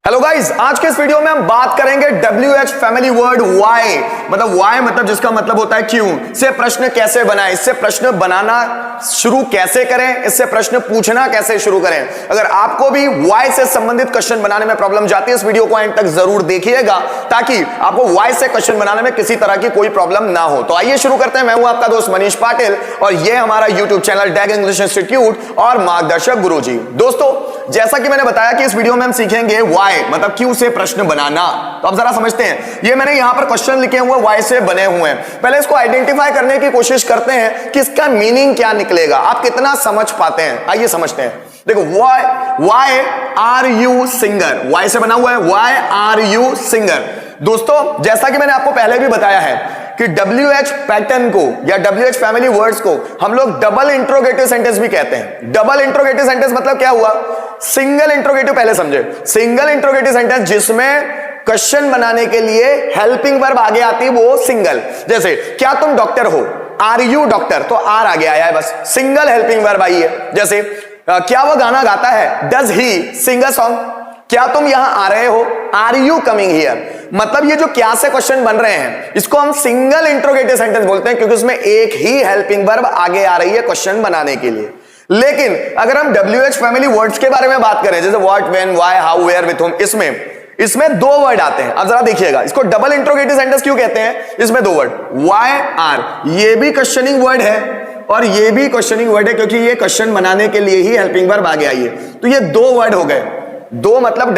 Hello guys, आज के इस वीडियो में हम बात करेंगे WH फैमिली वर्ड वाई मतलब जिसका मतलब होता है क्यों से प्रश्न कैसे बनाएं, इससे प्रश्न बनाना शुरू कैसे करें, इससे प्रश्न पूछना कैसे शुरू करें। अगर आपको भी वाई से संबंधित क्वेश्चन बनाने में प्रॉब्लम जाती है, इस वीडियो को एंड तक जरूर देखिएगा ताकि आपको वाई से क्वेश्चन बनाने में किसी तरह की कोई प्रॉब्लम ना हो। तो आइए शुरू करते हैं। मैं हूं आपका दोस्त मनीष पाटिल और यह हमारा यूट्यूब चैनल डैग इंग्लिश इंस्टीट्यूट और मार्गदर्शक गुरुजी। दोस्तों, जैसा कि मैंने बताया कि इस वीडियो में हम सीखेंगे वाई मतलब क्यों से प्रश्न बनाना। तो अब जरा समझते हैं, ये मैंने यहां पर क्वेश्चन लिखे हुए वाई से बने हुए हैं। पहले इसको आइडेंटिफाई करने की कोशिश करते हैं कि इसका मीनिंग क्या निकलेगा, आप कितना समझ पाते हैं। आइए समझते हैं। देखो, why are you singer, why से बना हुआ है वाई आर यू सिंगर। दोस्तों, जैसा कि मैंने आपको पहले भी बताया है कि WH पैटर्न को या WH फैमिली वर्ड्स को हम लोग डबल इंट्रोगेटिव सेंटेंस भी कहते हैं। डबल इंट्रोगेटिव सेंटेंस मतलब क्या हुआ, सिंगल इंट्रोगेटिव पहले समझे। सिंगल इंट्रोगेटिव सेंटेंस जिसमें क्वेश्चन बनाने के लिए हेल्पिंग वर्ब आगे आती है वो सिंगल। जैसे क्या तुम डॉक्टर हो, आर यू डॉक्टर, तो आर आगे आया है, बस सिंगल हेल्पिंग वर्ब आई है। जैसे क्या वो गाना गाता है, does he Singh a song, क्या तुम यहां आ रहे हो, आर यू कमिंग हियर। मतलब ये जो क्या से क्वेश्चन बन रहे हैं इसको हम सिंगल इंट्रोगेटिव सेंटेंस बोलते हैं क्योंकि उसमें एक ही हेल्पिंग वर्ब आगे आ रही है क्वेश्चन बनाने के लिए। लेकिन अगर हम WH फैमिली वर्ड्स के बारे में बात करें, जैसे what, when, why, how, where, with whom, इसमें दो वर्ड आते हैं। अब जरा देखिएगा, इसको डबल इंट्रोगेटिव सेंटेंस क्यों कहते हैं। इसमें दो वर्ड वाई आर, ये भी क्वेश्चनिंग वर्ड है और ये भी क्वेश्चनिंग वर्ड है क्योंकि ये क्वेश्चन बनाने के लिए ही हेल्पिंग वर्ब आगे आई है। तो ये दो वर्ड हो गए, दो मतलब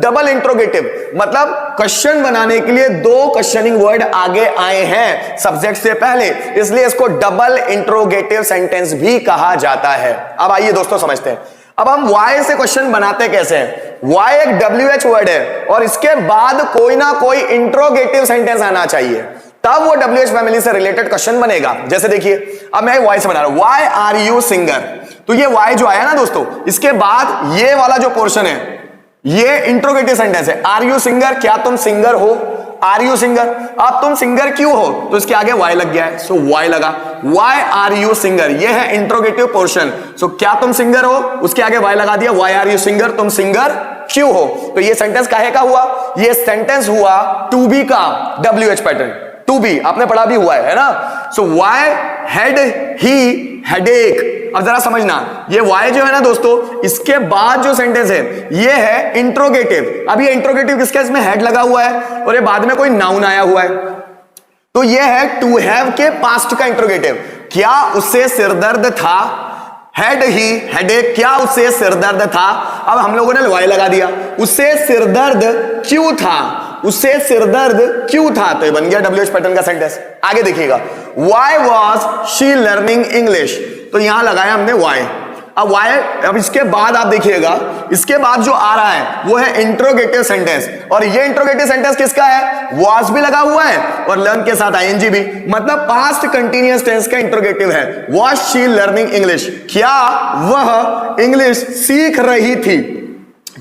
डबल इंट्रोगेटिव मतलब क्वेश्चन बनाने के लिए दो क्वेश्चनिंग वर्ड आगे आए हैं सब्जेक्ट से पहले, इसलिए इसको डबल इंट्रोगेटिव सेंटेंस भी कहा जाता है। अब आइए दोस्तों समझते हैं। अब हम वाई से क्वेश्चन बनाते कैसे हैं। वाई एक WH वर्ड है और इसके बाद कोई ना कोई इंट्रोगेटिव सेंटेंस आना चाहिए, तब वो WH फैमिली से रिलेटेड क्वेश्चन बनेगा। जैसे देखिए, अब मैं वाई से बना रहा हूं, वाई आर यू सिंगर, तो ये वाई जो आया ना दोस्तों, इसके बाद ये वाला जो पोर्शन है ये इंट्रोगेटिव सेंटेंस है। आर यू सिंगर, क्या तुम सिंगर हो, आर यू सिंगर। अब तुम सिंगर क्यों हो, तो इसके आगे वाई लग गया है, सो वाई लगा, वाई आर यू सिंगर, ये है इंट्रोगेटिव पोर्शन। सो क्या तुम सिंगर हो, उसके आगे वाई लगा दिया, वाई आर यू सिंगर, तुम सिंगर क्यों हो। तो ये सेंटेंस काहे का हुआ, ये सेंटेंस हुआ टू बी का WH पैटर्न। टू बी आपने पढ़ा भी हुआ है ना। सो वाई हैड ही हेडेक। अब जरा समझना, ये वाई जो है ना दोस्तों, इसके बाद जो सेंटेंस है ये है इंट्रोगेटिव। अब ये इंट्रोगेटिव किसका, इसमें हेड लगा हुआ है और ये बाद में कोई नाउन आया हुआ है, तो ये है टू हैव के पास्ट का इंट्रोगेटिव। क्या उससे सिरदर्द था, हैड ही हेडेक, क्या उससे सिरदर्द था। अब हम लोगों ने वाई लगा दिया, उससे सिरदर्द क्यों था, उससे सिरदर्द क्यों था, तो ये बन गया WH पैटर्न का सेंटेंस। आगे देखिएगा, why was she learning English, तो यहां लगाया हमने वाई। अब वाई, अब इसके बाद आप देखिएगा, इसके बाद जो आ रहा है वो है इंट्रोगेटिव सेंटेंस, और ये इंट्रोगेटिव सेंटेंस किसका है, वाज भी लगा हुआ है और लर्न के साथ ING भी, मतलब पास्ट कंटीन्यूअस टेंस का इंट्रोगेटिव है। वाज शी लर्निंग इंग्लिश, क्या वह इंग्लिश सीख रही थी,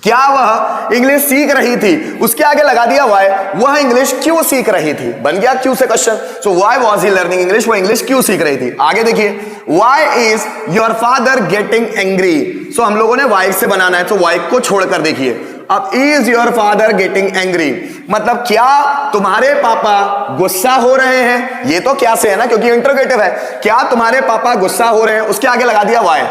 क्या वह इंग्लिश सीख रही थी, उसके आगे लगा दिया वाई, वह इंग्लिश क्यों सीख रही थी, बन गया क्यों से question. So why was he learning English, वो इंग्लिश क्यों सीख रही थी। आगे देखिए, why is your father getting angry, so हम लोगों ने वाई से बनाना है, तो वाई को छोड़कर देखिए। अब is your father getting angry मतलब क्या तुम्हारे पापा गुस्सा हो रहे हैं, ये तो क्या से है ना क्योंकि इंट्रोगेटिव है। क्या तुम्हारे पापा गुस्सा हो रहे हैं, उसके आगे लगा दिया वाई,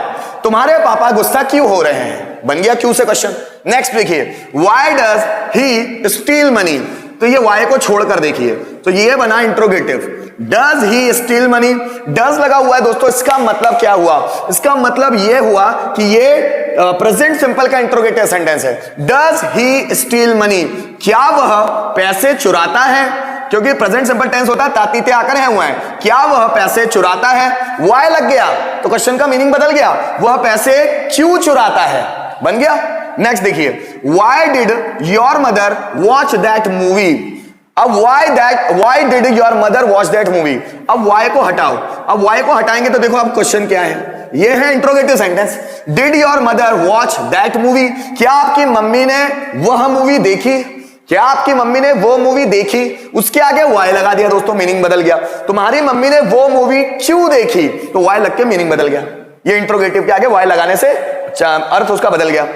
तुम्हारे पापा गुस्सा क्यों हो रहे हैं, बन गया क्यों से क्वेश्चन। नेक्स्ट देखिए, why does he steel money, तो ये वाई को छोड़कर देखिए, तो ये बना interrogative. Does he steel money, does लगा हुआ है दोस्तों, इसका मतलब क्या हुआ, इसका मतलब ये हुआ कि ये प्रेजेंट सिंपल का इंट्रोगेटिव सेंटेंस है। डज ही स्टील मनी, क्या वह पैसे चुराता है, क्योंकि प्रेजेंट सिंपल टेंस होता है तातीते आकर है हुआ है, क्या वह पैसे चुराता है, वाई लग गया तो क्वेश्चन का मीनिंग बदल गया, वह पैसे क्यों चुराता है, बन गया। नेक्स्ट देखिए, why did your mother watch that movie, अब why did your mother watch that movie, अब वाई को हटाओ, अब वाई को हटाएंगे तो देखो अब क्वेश्चन क्या है, ये है interrogative sentence. Did your mother watch that movie, क्या आपकी मम्मी ने वह मूवी देखी, क्या आपकी मम्मी ने वो मूवी देखी, उसके आगे वाई लगा दिया दोस्तों, मीनिंग बदल गया। तुम्हारी मम्मी ने वो मूवी क्यों देखी, तो वाई लग के मीनिंग बदल गया। ये इंट्रोगेटिव के आगे वाई लगाने से अर्थ उसका बदल गया।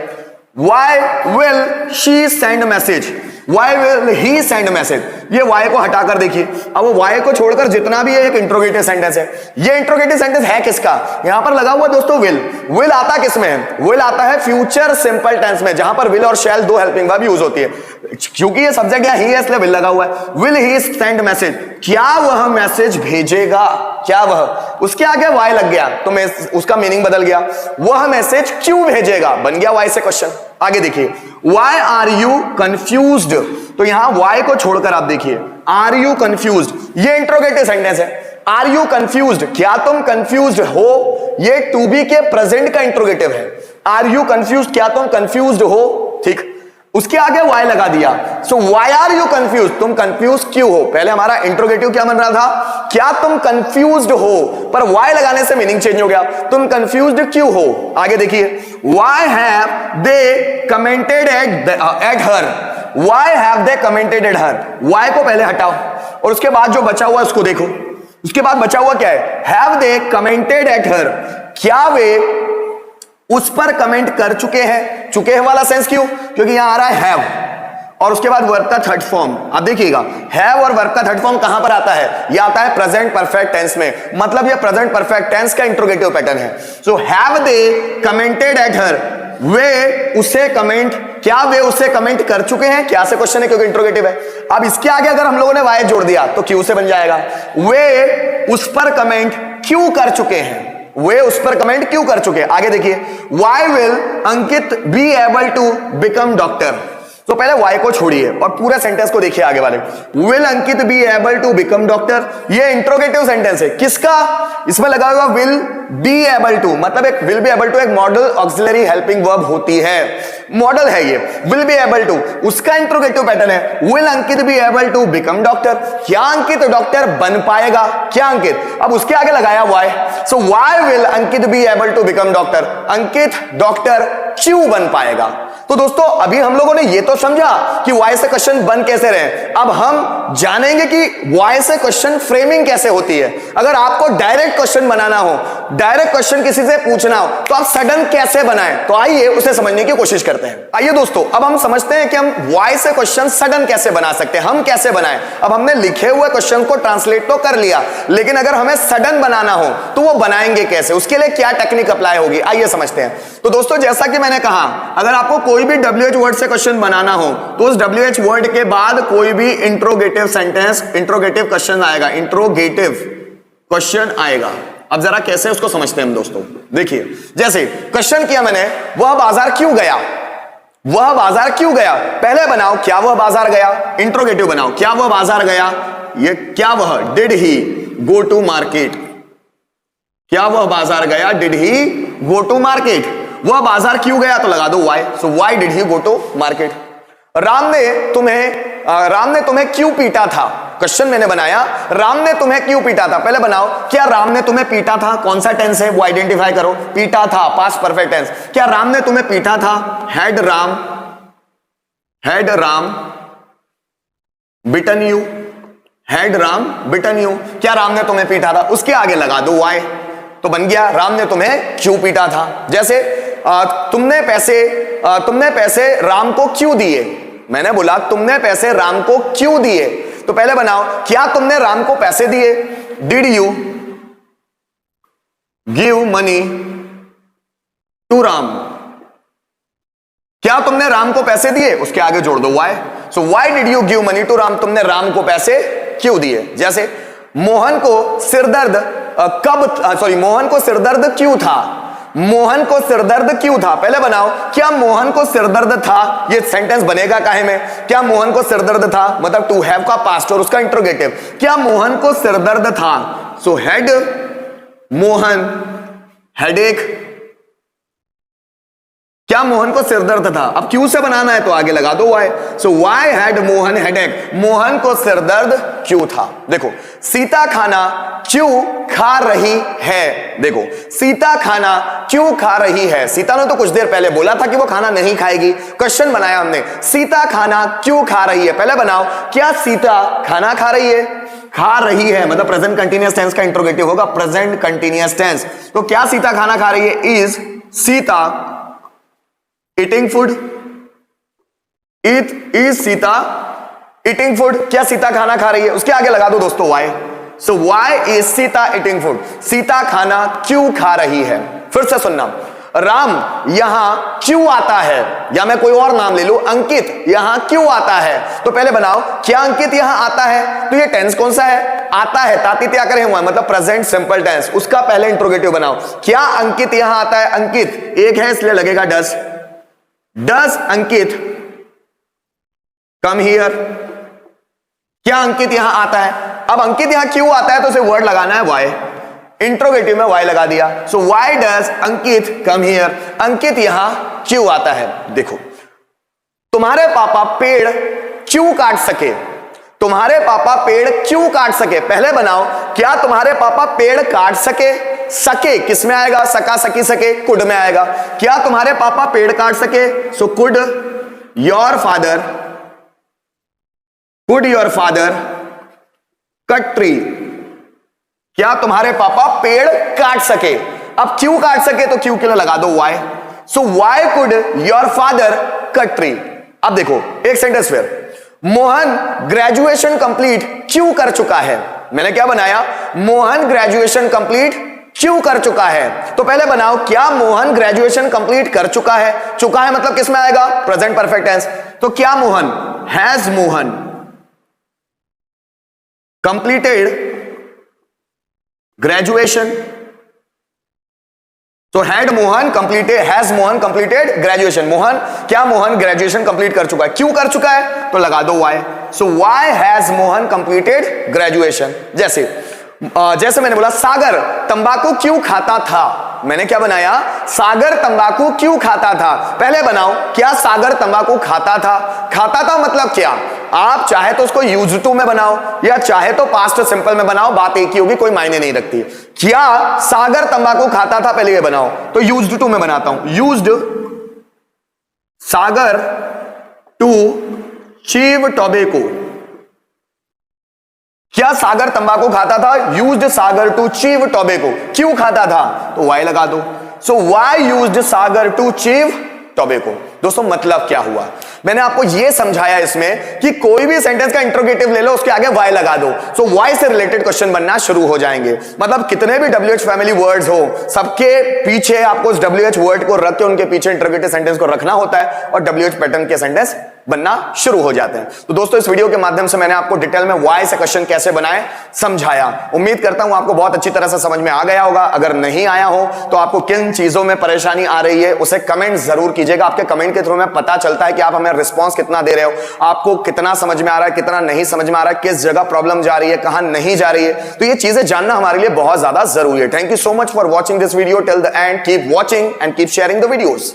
Why will she send message, why will he send message, ये वाई को हटाकर देखिए, अब वो वाई को छोड़कर जितना भी है एक इंट्रोगेटिव सेंटेंस है। ये इंट्रोगेटिव सेंटेंस है किसका, यहां पर लगा हुआ दोस्तों विल। विल आता किस में है, विल आता है फ्यूचर सिंपल टेंस में, जहां पर विल और शैल दो हेल्पिंग वर्ब यूज होती है। क्योंकि ये सब्जेक्ट यहां ही है इसलिए विल लगा हुआ है। विल ही सेंड मैसेज, क्या वह मैसेज भेजेगा, क्या वह, उसके आगे वाई लग गया तो मैं उसका मीनिंग बदल गया। वह मैसेज क्यों भेजेगा, बन गया वाई से क्वेश्चन। आगे देखिए, वाई आर यू कंफ्यूज्ड, तो यहां वाई को छोड़कर आप देखिए आर यू कंफ्यूज्ड, ये इंट्रोगेटिव सेंटेंस है। आर यू कंफ्यूज्ड, क्या तुम कंफ्यूज्ड हो, ये टू बी के प्रेजेंट का इंट्रोगेटिव है। आर यू कंफ्यूज्ड, क्या तुम कंफ्यूज्ड हो, ठीक, उसके आगे वाई लगा दिया। So Y are you confuse, तुम कंफ्यूज क्यों हो। पहले हमारा इंट्रोगेटिव क्या बन रहा था, क्या तुम कंफ्यूज्ड हो, पर वाई लगाने से मीनिंग चेंज हो गया, तुम कंफ्यूज्ड क्यों हो। आगे देखिए, why have they commented at her, why have they commented at her, why को पहले हटाओ और उसके बाद जो बचा हुआ उसको देखो। उसके बाद बचा हुआ क्या है, हैव दे कमेंटेड एट हर, क्या वे उस पर कमेंट कर चुके हैं। चुके हैं वाला सेंस क्यों, क्योंकि यहां आ रहा है हैव और उसके बाद वर्ब का थर्ड फॉर्म। आप देखिएगा हैव और वर्ब का थर्ड फॉर्म कहां पर आता है, यह आता है प्रेजेंट परफेक्ट टेंस में, मतलब यह प्रेजेंट परफेक्ट टेंस का इंट्रोगेटिव पैटर्न है। So have they commented at her, वे उसे कमेंट, क्या वे उसे कमेंट कर चुके हैं, क्या से क्वेश्चन है क्योंकि इंट्रोगेटिव है। अब इसके आगे अगर हम लोगों ने वाई जोड़ दिया तो क्यों से बन जाएगा, वे उस पर कमेंट क्यों कर चुके हैं, वे उस पर कमेंट क्यों कर चुके हैं। आगे देखिए, why will Ankit be able to become doctor, तो पहले वाई को छोड़िए और पूरे सेंटेंस को देखिए आगे वाले, will Ankit be able to become doctor, ये इंट्रोगेटिव सेंटेंस है किसका, इसमें लगा हुआ विल बी एबल टू, मतलब एक विल बी एबल टू एक मॉडल ऑक्सिलरी हेल्पिंग वर्ब होती है, मॉडल है ये विल बी एबल टू, उसका इंट्रोगेटिव पैटर्न है will Ankit be able to become doctor, क्या अंकित डॉक्टर बन पाएगा, क्या अंकित, अब उसके आगे लगाया why, so why will Ankit be able to become doctor, Ankit doctor क्यों बन पाएगा। तो दोस्तों अभी हम लोगों ने ये तो समझा कि वाई से क्वेश्चन बन कैसे रहे, अब हम जानेंगे कि वाई से क्वेश्चन फ्रेमिंग कैसे होती है। अगर आपको डायरेक्ट क्वेश्चन बनाना हो, डायरेक्ट क्वेश्चन किसी से पूछना हो, तो आप सडन कैसे बनाएं, तो आइए उसे समझने की कोशिश करते हैं। आइए दोस्तों अब हम समझते हैं कि हम वाई से क्वेश्चन सडन कैसे बना सकते हैं, हम कैसे बनाएं। अब हमने लिखे हुए क्वेश्चन को ट्रांसलेट तो कर लिया, लेकिन अगर हमें सडन बनाना हो तो वो बनाएंगे कैसे, उसके लिए क्या टेक्निक अप्लाई होगी, आइए समझते हैं। तो दोस्तों जैसा कि मैंने कहा, अगर आपको कोई भी WH वर्ड से क्वेश्चन बनाना हो तो उस WH वर्ड के बाद कोई भी इंट्रोगेटिव सेंटेंस, इंट्रोगेटिव क्वेश्चन आएगा, इंट्रोगेटिव क्वेश्चन आएगा। अब जरा कैसे उसको समझते हैं हम दोस्तों, देखिए जैसे क्वेश्चन किया मैंने, वह बाजार क्यों गया, वह बाजार क्यों गया, पहले बनाओ क्या वह बाजार गया, इंट्रोगेटिव बनाओ क्या वह बाजार गया, ये क्या वह, did he go to market, क्या वह बाजार गया, did he go to market, वह बाजार क्यों गया तो लगा दो why, so why did he go to market. Ram ने तुम्हें क्यों पीटा था, क्वेश्चन मैंने बनाया राम ने तुम्हें क्यों पीटा था, पहले बनाओ क्या राम ने तुम्हें पीटा था, कौन सा टेंस है वो आइडेंटिफाई करो, पीटा था पास्ट परफेक्ट टेंस, क्या राम ने तुम्हें पीटा था, had Ram beaten you, had Ram beaten you, क्या राम ने तुम्हें पीटा था, उसके आगे लगा दो वाई, तो बन गया राम ने तुम्हें क्यों पीटा था। जैसे तुमने पैसे राम को क्यों दिए, मैंने बोला तुमने पैसे राम को क्यों दिए, तो पहले बनाओ क्या तुमने राम को पैसे दिए, did you give money to Ram, क्या तुमने राम को पैसे दिए, उसके आगे जोड़ दो why, so why did you give money to Ram, तुमने राम को पैसे क्यों दिए। जैसे मोहन को सिरदर्द मोहन को सिरदर्द क्यों था, मोहन को सिरदर्द क्यों था, पहले बनाओ क्या मोहन को सिरदर्द था, ये सेंटेंस बनेगा काहे में, क्या मोहन को सिरदर्द था, मतलब टू हैव का पास्ट और उसका इंट्रोगेटिव, क्या मोहन को सिरदर्द था, सो हैड मोहन हेडेक, क्या मोहन को सिरदर्द था, अब क्यों से बनाना है तो आगे लगा दो why, so why had Mohan headache, Mohan को सिरदर्द क्यों था। देखो सीता खाना क्यों खा रही है, देखो सीता खाना क्यों खा रही है, सीता ने तो कुछ देर पहले बोला था कि वो खाना नहीं खाएगी, क्वेश्चन बनाया हमने सीता खाना क्यों खा रही है, पहले बनाओ क्या सीता खाना खा रही है, खा रही है मतलब प्रेजेंट कंटीन्यूअस टेंस का इंट्रोगेटिव होगा प्रेजेंट कंटीन्यूअस टेंस, तो क्या सीता खाना खा रही है, is Sita eating food, is Sita eating food, क्या सीता खाना खा रही है? उसके आगे लगा दो दोस्तों why. So why is Sita eating food, Sita खाना क्यों खा रही है? फिर से सुनना, राम यहां क्यों आता है, या मैं कोई और नाम ले लूं, अंकित यहां क्यों आता है? तो पहले बनाओ, क्या अंकित यहां आता है? तो ये टेंस कौन सा है? आता है, ताती त्या करे हुआ है, मतलब प्रेजेंट सिंपल टेंस। उसका पहले इंट्रोगेटिव बनाओ, क्या अंकित यहां आता है? अंकित एक है इसलिए लगेगा डस, डस अंकित कम हियर, क्या अंकित यहां आता है? अब अंकित यहां क्यों आता है तो उसे वर्ड लगाना है वाई, इंट्रोगेटिव में वाई लगा दिया। So why does Ankit come here, Ankit यहां क्यों आता है? देखो, तुम्हारे पापा पेड़ क्यों काट सके, तुम्हारे पापा पेड़ क्यों काट सके? पहले बनाओ, क्या तुम्हारे पापा पेड़ काट सके? सके किस में आएगा? सका सकी सके कुड में आएगा। क्या तुम्हारे पापा पेड़ काट सके? So could your father, could your father cut tree, क्या तुम्हारे पापा पेड़ काट सके? अब क्यों काट सके तो क्यों के लिए लगा दो why. So why could your father cut tree. अब देखो एक सेंटेंस फिर, मोहन ग्रेजुएशन कंप्लीट क्यों कर चुका है? मैंने क्या बनाया? मोहन ग्रेजुएशन कंप्लीट क्यों कर चुका है। तो पहले बनाओ, क्या मोहन ग्रेजुएशन कंप्लीट कर चुका है? चुका है मतलब किस में आएगा? Present perfect tense. तो क्या Mohan, has Mohan completed graduation? तो had Mohan completed, has Mohan completed graduation. Mohan, क्या मोहन ग्रेजुएशन कंप्लीट कर चुका है? क्यों कर चुका है तो लगा दो why. So why has Mohan completed graduation. जैसे मैंने बोला, सागर तंबाकू क्यों खाता था? मैंने क्या बनाया? सागर तंबाकू क्यों खाता था। पहले बनाओ, क्या सागर तंबाकू खाता था? खाता था मतलब क्या? आप चाहे तो उसको यूज्ड टू में बनाओ या चाहे तो पास्ट सिंपल में बनाओ, बात एक ही होगी, कोई मायने नहीं रखती। क्या सागर तंबाकू खाता था, पहले ये बनाओ। तो यूज्ड टू में बनाता हूं, used Sagar to chew tobacco. क्या सागर तंबाकू खाता था? Used Sagar to chew tobacco. क्यों खाता था तो वाई लगा दो। So why used Sagar to chew tobacco. दोस्तों मतलब क्या हुआ? मैंने आपको यह समझाया इसमें कि कोई भी सेंटेंस का इंट्रोगेटिव ले लो, उसके आगे वाई लगा दो। सो वाई से रिलेटेड क्वेश्चन बनना शुरू हो जाएंगे। मतलब कितने भी WH फैमिली वर्ड्स हो, सबके पीछे आपको उस WH वर्ड को रख के उनके पीछे इंट्रोगेटिव सेंटेंस को रखना होता है और WH पैटर्न के सेंटेंस बनना शुरू हो जाते हैं। तो दोस्तों इस वीडियो के माध्यम से मैंने आपको डिटेल में वाई से क्वेश्चन कैसे बनाए समझाया। उम्मीद करता हूं आपको बहुत अच्छी तरह से समझ में आ गया होगा। अगर नहीं आया हो तो आपको किन चीजों में परेशानी आ रही है उसे कमेंट जरूर कीजिएगा। आपके कमेंट के थ्रू में पता चलता है कि आप हमें रिस्पॉन्स कितना दे रहे हो, आपको कितना समझ में आ रहा है, कितना नहीं समझ में आ रहा है, किस जगह प्रॉब्लम जा रही है, कहां नहीं जा रही है। तो ये चीजें जानना हमारे लिए बहुत ज्यादा जरूरी है। Thank you so much for watching this video till the end. Keep watching and keep sharing the videos.